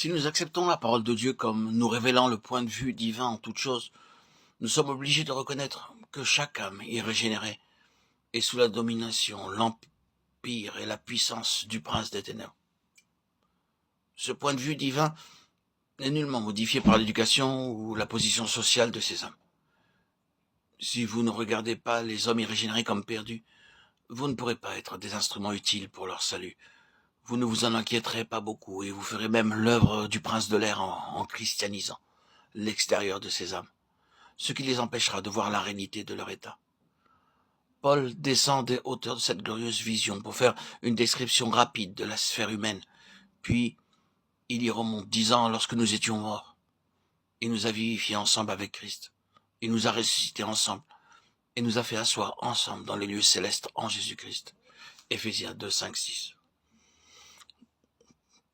Si nous acceptons la parole de Dieu comme nous révélant le point de vue divin en toute chose, nous sommes obligés de reconnaître que chaque âme est régénérée et sous la domination, l'empire et la puissance du prince des ténèbres. Ce point de vue divin n'est nullement modifié par l'éducation ou la position sociale de ces âmes. Si vous ne regardez pas les hommes irrégénérés comme perdus, vous ne pourrez pas être des instruments utiles pour leur salut. Vous ne vous en inquiéterez pas beaucoup et vous ferez même l'œuvre du prince de l'air en christianisant l'extérieur de ces âmes, ce qui les empêchera de voir la réalité de leur état. Paul descend des hauteurs de cette glorieuse vision pour faire une description rapide de la sphère humaine, puis il y remonte 10 ans lorsque nous étions morts. Il nous a vivifiés ensemble avec Christ. Il nous a ressuscités ensemble et nous a fait asseoir ensemble dans les lieux célestes en Jésus-Christ. Éphésiens 2, 5, 6.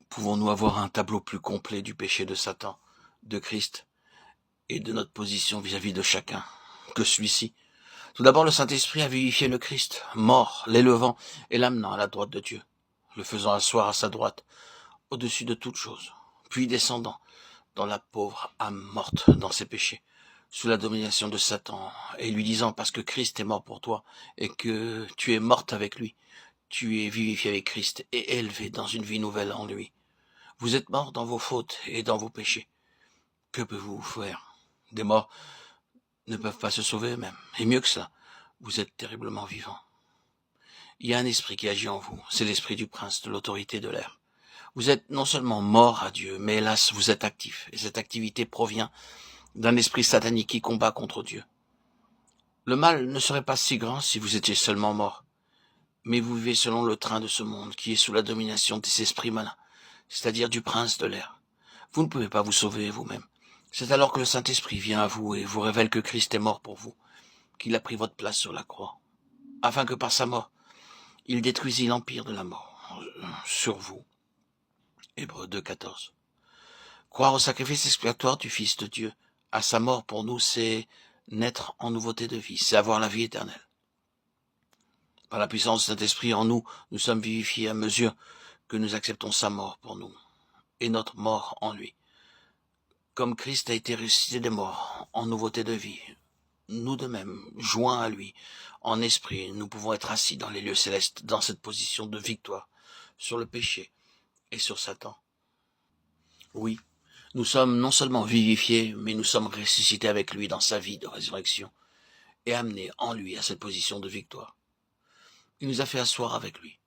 Pouvons-nous avoir un tableau plus complet du péché de Satan, de Christ et de notre position vis-à-vis de chacun que celui-ci? Tout d'abord, le Saint-Esprit a vivifié le Christ, mort, l'élevant et l'amenant à la droite de Dieu, le faisant asseoir à sa droite, au-dessus de toute chose, puis descendant dans la pauvre âme morte dans ses péchés, sous la domination de Satan, et lui disant, parce que Christ est mort pour toi, et que tu es morte avec lui, tu es vivifié avec Christ et élevé dans une vie nouvelle en lui. Vous êtes morts dans vos fautes et dans vos péchés. Que pouvez-vous faire? Des morts ne peuvent pas se sauver eux-mêmes. Et mieux que cela, vous êtes terriblement vivants. Il y a un esprit qui agit en vous, c'est l'esprit du prince de l'autorité de l'air. Vous êtes non seulement mort à Dieu, mais hélas, vous êtes actif. Et cette activité provient d'un esprit satanique qui combat contre Dieu. Le mal ne serait pas si grand si vous étiez seulement mort. Mais vous vivez selon le train de ce monde qui est sous la domination des esprits malins, c'est-à-dire du prince de l'air. Vous ne pouvez pas vous sauver vous-même. C'est alors que le Saint-Esprit vient à vous et vous révèle que Christ est mort pour vous, qu'il a pris votre place sur la croix, afin que par sa mort, il détruisit l'empire de la mort sur vous. Hébreux 2, 14. Croire au sacrifice expiatoire du Fils de Dieu, à sa mort pour nous, c'est naître en nouveauté de vie, c'est avoir la vie éternelle. Par la puissance de Saint-Esprit en nous, nous sommes vivifiés à mesure que nous acceptons sa mort pour nous et notre mort en lui. Comme Christ a été ressuscité des morts en nouveauté de vie, nous de même, joints à lui, en esprit, nous pouvons être assis dans les lieux célestes, dans cette position de victoire, sur le péché et sur Satan. Oui, nous sommes non seulement vivifiés, mais nous sommes ressuscités avec lui dans sa vie de résurrection, et amenés en lui à cette position de victoire. Il nous a fait asseoir avec lui.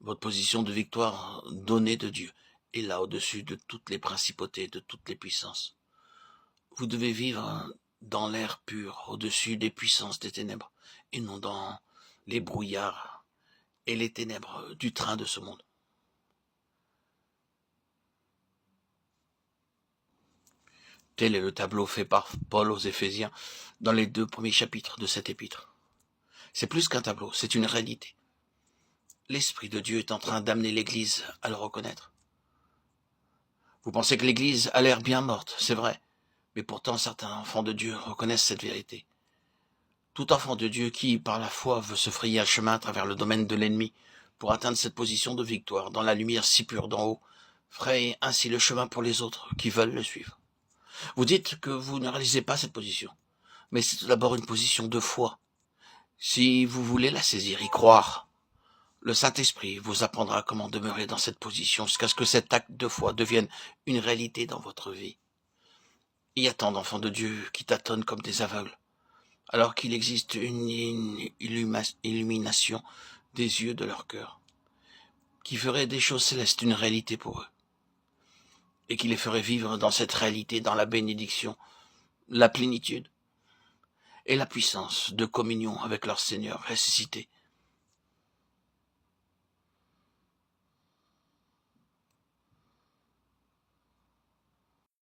Votre position de victoire donnée de Dieu est là au-dessus de toutes les principautés, de toutes les puissances. Vous devez vivre dans l'air pur, au-dessus des puissances des ténèbres, et non dans les brouillards et les ténèbres du train de ce monde. Tel est le tableau fait par Paul aux Éphésiens dans les 2 premiers chapitres de cet épître. C'est plus qu'un tableau, c'est une réalité. L'Esprit de Dieu est en train d'amener l'Église à le reconnaître. Vous pensez que l'Église a l'air bien morte, c'est vrai, mais pourtant certains enfants de Dieu reconnaissent cette vérité. Tout enfant de Dieu qui, par la foi, veut se frayer un chemin à travers le domaine de l'ennemi pour atteindre cette position de victoire dans la lumière si pure d'en haut, fraye ainsi le chemin pour les autres qui veulent le suivre. Vous dites que vous ne réalisez pas cette position, mais c'est tout d'abord une position de foi. Si vous voulez la saisir, y croire, le Saint-Esprit vous apprendra comment demeurer dans cette position jusqu'à ce que cet acte de foi devienne une réalité dans votre vie. Il y a tant d'enfants de Dieu qui tâtonnent comme des aveugles, alors qu'il existe une illumination des yeux de leur cœur, qui ferait des choses célestes une réalité pour eux, et qui les ferait vivre dans cette réalité, dans la bénédiction, la plénitude et la puissance de communion avec leur Seigneur ressuscité